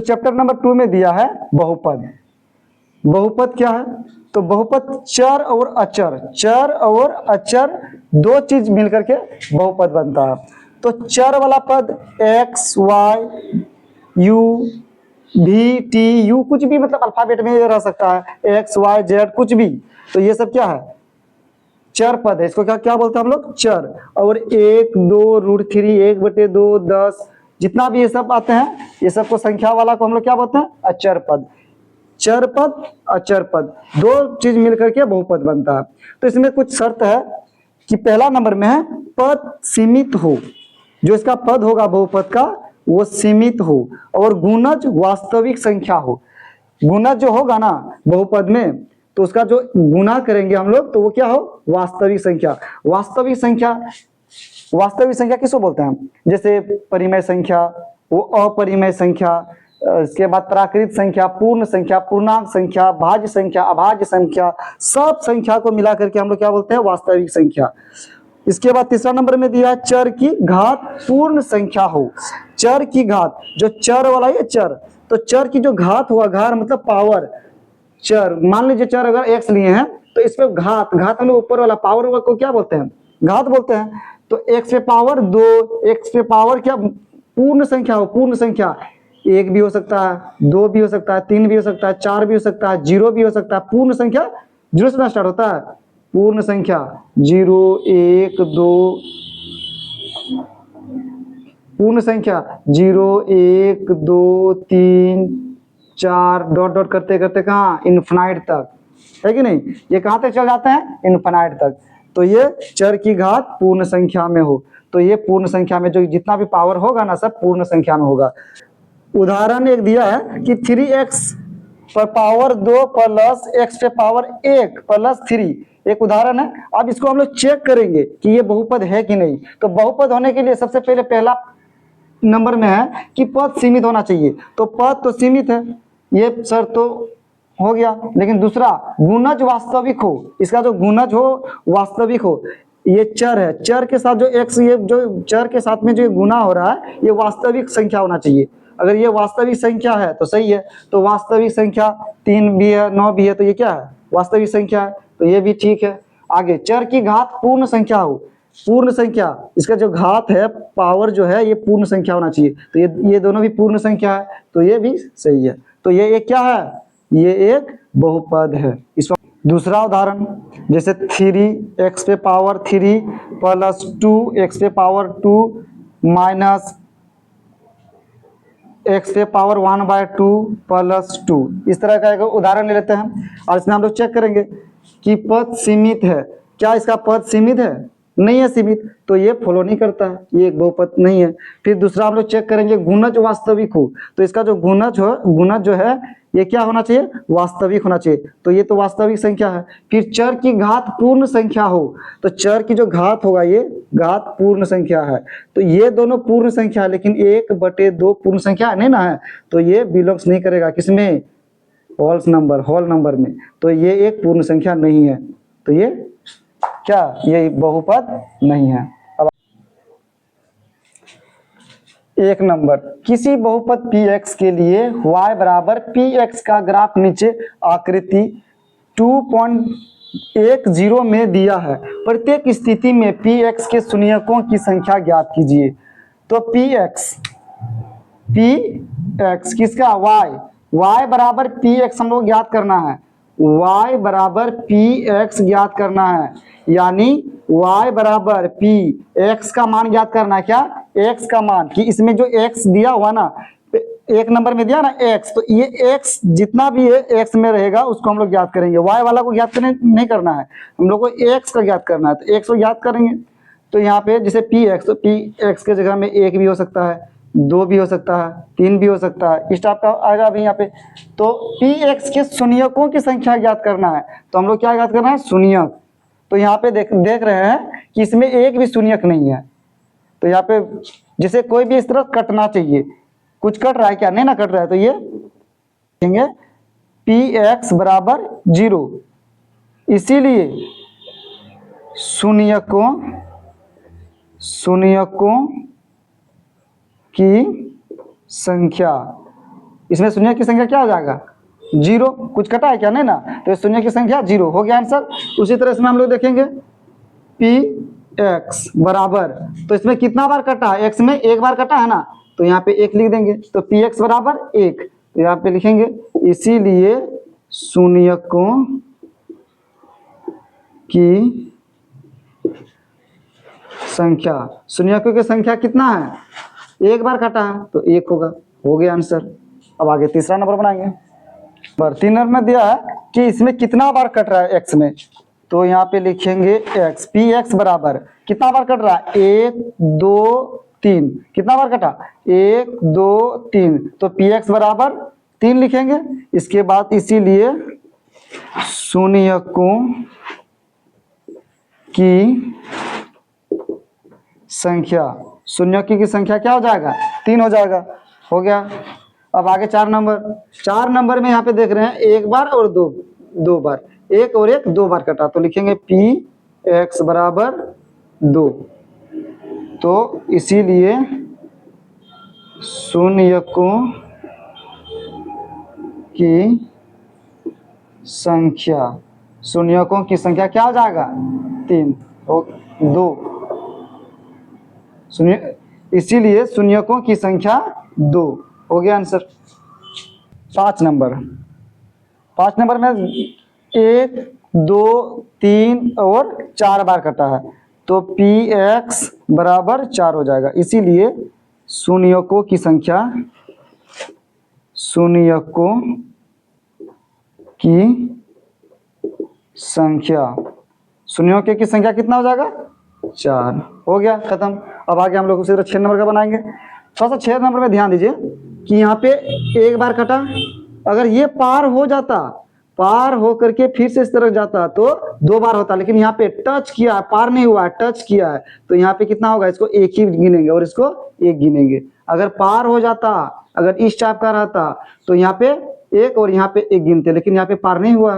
Chapter number 2 में दिया है बहुपद। बहुपद क्या है? तो बहुपद चर और अचर, चर और अचर दो चीज मिलकर के बहुपद बनता है। तो चर वाला पद एक्स वाई यू भी टी यू कुछ भी, मतलब अल्फाबेट में ये रह सकता है, एक्स वाई जेड कुछ भी, तो ये सब क्या है? चर पद है। इसको क्या क्या बोलते हैं हम लोग? चर। और 1 2 √3 1/2 10 जितना भी ये सब आते हैं, ये सबको संख्या वाला को हम लोग क्या बोलते हैं? अचर पद। चर पद अचर पद दो चीज मिलकर के बहुपद बनता है। तो इसमें कुछ शर्त है कि पहला नंबर में है पद सीमित हो, जो इसका पद होगा बहुपद का वो सीमित हो, और गुणज वास्तविक संख्या हो। गुणज जो होगा ना बहुपद में, तो उसका जो गुना करेंगे हम लोग तो वो क्या हो? वास्तविक संख्या। वास्तविक संख्या, वास्तविक संख्या किसको बोलते हैं? जैसे परिमेय संख्या, वो अपरिमेय संख्या, इसके बाद प्राकृत संख्या, पूर्ण संख्या, पूर्णांक संख्या, भाज्य संख्या, अभाज्य संख्या, सब संख्या को मिला करके हम लोग क्या बोलते हैं? वास्तविक संख्या। इसके बाद तीसरा नंबर में दिया चर की घात पूर्ण संख्या हो। चर की घात, जो चर वाला है चर, तो चर की जो घात होगा, घात मतलब पावर। चर मान लीजिए चर अगर एक्स लिए हैं तो इस पे घात, घात हम लोग ऊपर वाला पावर को क्या बोलते हैं? घात बोलते हैं। तो एक्स पे पावर 2, एक्स पे पावर क्या? पूर्ण संख्या हो, पूर्ण संख्या। 1 भी हो सकता है, 2 भी हो सकता है, 3 भी हो सकता है, 4 भी हो सकता है, 0 भी हो सकता है। पूर्ण संख्या 0 से स्टार्ट होता है। पूर्ण संख्या 0 1 2, पूर्ण संख्या 0 1 2 3 4 डॉट डॉट करते करते कहाँ? इन्फिनाइट तक, है कि नहीं? ये कहाँ तक चल जाते हैं? इन्फिनाइट तक। तो ये चर की घात पूर्ण संख्या में हो, तो ये पूर्ण संख्या में जो जितना भी पावर होगा ना सब पूर्ण संख्या में होगा। उदाहरण एक दिया है कि 3x पर पावर 2 प्लस x पे पावर 1 प्लस 3, एक उदाहरण है। अब इसको हम लोग चेक करेंगे कि ये बहुपद है कि नहीं। तो बहुपद होने के लिए सबसे पहले पहला नंबर में है कि पद सीमित होना चाहिए। तो पद तो सीमित है, ये सर तो हो गया। लेकिन दूसरा गुणज वास्तविक हो, इसका जो गुणज हो वास्तविक हो। ये चर है, चर के साथ जो एक्स, ये जो चर के साथ में जो गुना हो रहा है ये वास्तविक संख्या होना चाहिए। अगर ये वास्तविक संख्या है तो सही है। तो वास्तविक संख्या 3 भी है 9 भी है, तो ये क्या है? वास्तविक संख्या है, तो ये भी ठीक है। आगे चर की घात पूर्ण संख्या हो, पूर्ण संख्या, इसका जो घात है पावर जो है ये पूर्ण संख्या होना चाहिए। तो ये दोनों भी पूर्ण संख्या है, तो ये भी सही है। तो ये एक क्या है? ये एक बहुपद है। इसको दूसरा उदाहरण जैसे 3x पे पावर 3 प्लस 2x पे पावर 2 माइनस x पे पावर 1/2 प्लस 2, इस तरह का एक उदाहरण ले लेते हैं और इसमें हम लोग चेक करेंगे कि पद सीमित है। क्या इसका पद सीमित है? नहीं है सीमित, तो ये फॉलो नहीं करता है, ये एक बहुपद नहीं है। फिर दूसरा हम लोग चेक करेंगे गुणज वास्तविक हो, तो इसका जो गुणज हो, गुणज जो है ये क्या होना चाहिए? वास्तविक होना चाहिए। तो ये तो वास्तविक संख्या है। फिर चर की घात पूर्ण संख्या हो, तो चर की जो घात होगा ये घात पूर्ण संख्या है। तो ये दोनों पूर्ण संख्या है, लेकिन 1/2 पूर्ण संख्या नहीं ना है, तो ये बिलोंग्स नहीं करेगा किसमें? होल नंबर, होल नंबर में। तो ये एक पूर्ण संख्या नहीं है, तो ये क्या? ये बहुपद नहीं है। अब एक नंबर, किसी बहुपद px के लिए y बराबर px का ग्राफ नीचे आकृति 2.10 में दिया है। प्रत्येक स्थिति में px के शून्यकों की संख्या ज्ञात कीजिए। तो px किसका? y बराबर px हम लोग ज्ञात करना है, y बराबर px ज्ञात करना है। यानी y बराबर p, x का मान ज्ञात करना है। क्या? x का मान, कि इसमें जो x दिया हुआ ना, एक नंबर में दिया ना x, तो ये x जितना भी है x में रहेगा उसको हम लोग ज्ञात करेंगे। y वाला को ज्ञात करने नहीं करना है, हम लोग को x का ज्ञात करना है। तो x को ज्ञात करेंगे, तो यहाँ पे जैसे px, तो px के जगह में 1 भी हो सकता है, 2 भी हो सकता है, 3 भी हो सकता है, इस टाइप का आएगा अभी यहाँ पे। तो px के शून्यकों की संख्या ज्ञात करना है, तो हम लोग क्या ज्ञात करना है? शून्यक। तो यहाँ पे देख रहे हैं कि इसमें एक भी शून्यक नहीं है। तो यहाँ पे जैसे कोई भी इस तरह कटना चाहिए, कुछ कट रहा है क्या? नहीं ना कट रहा है, तो ये देखेंगे px बराबर 0, इसीलिए शून्यकों की संख्या इसमें शून्य की संख्या क्या हो जाएगा, 0। कुछ कटा है क्या, नहीं ना, तो शून्य की संख्या 0 हो गया आंसर। उसी तरह इसमें हम लोग देखेंगे पी एक्स बराबर, तो इसमें कितना बार कटा है, एक्स में एक बार कटा है ना, तो यहाँ पे 1 लिख देंगे, तो पी एक्स बराबर 1, तो यहाँ पे लिखेंगे इसीलिए शून्यकों की संख्या, शून्यकों की संख्या कितना है, एक बार कटा है तो 1 होगा, हो गया आंसर। अब आगे तीसरा नंबर बनाएंगे। पर 3 नंबर में दिया है कि इसमें कितना बार कट रहा है एक्स में, तो यहाँ पे लिखेंगे एक्स, पी एक्स बराबर कितना बार कट रहा है, 1 2 3, कितना बार कटा, 1 2 3, तो पी एक्स बराबर 3 लिखेंगे। इसके बाद इसीलिए शून्यकों की संख्या, शून्यकों की संख्या क्या हो जाएगा, 3 हो जाएगा, हो गया। अब आगे 4 नंबर में यहाँ पे देख रहे हैं एक बार और दो बार, एक और एक 2 बार कटा, तो लिखेंगे पी एक्स बराबर 2, तो इसीलिए शून्यकों की संख्या, शून्यकों की संख्या क्या हो जाएगा, 3 और 2, शून्य, इसीलिए शून्यकों की संख्या 2, हो गया आंसर। 5 नंबर में 1 2 3 और 4 बार कटा है, तो पी एक्स बराबर 4 हो जाएगा, इसीलिए शून्यकों की संख्या, शून्यकों की संख्या, शून्यकों की संख्या कितना हो जाएगा, 4, हो गया, खत्म। अब आगे हम लोग उसी तरह 6 नंबर का बनाएंगे। थोड़ा सा 6 नंबर में ध्यान दीजिए कि यहाँ पे एक बार कटा, अगर ये पार हो जाता, पार हो करके फिर से इस तरफ जाता तो 2 बार होता, लेकिन यहाँ पे टच किया है, पार नहीं हुआ है, टच किया है, तो यहाँ पे कितना होगा, इसको 1 ही गिनेंगे और इसको 1 गिनेंगे। अगर पार हो जाता, अगर इस टाइप का रहता तो यहाँ पे 1 और यहाँ पे 1 गिनते, लेकिन यहाँ पे पार नहीं हुआ,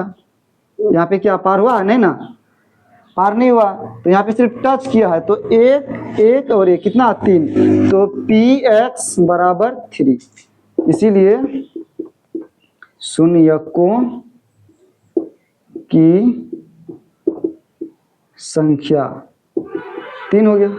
यहाँ पे क्या पार हुआ, नहीं ना, पार नहीं हुआ, तो यहाँ पे सिर्फ टच किया है, तो 1 और 1 कितना, 3, तो पी एक्स बराबर 3, इसीलिए शून्यकों की संख्या 3 हो गया।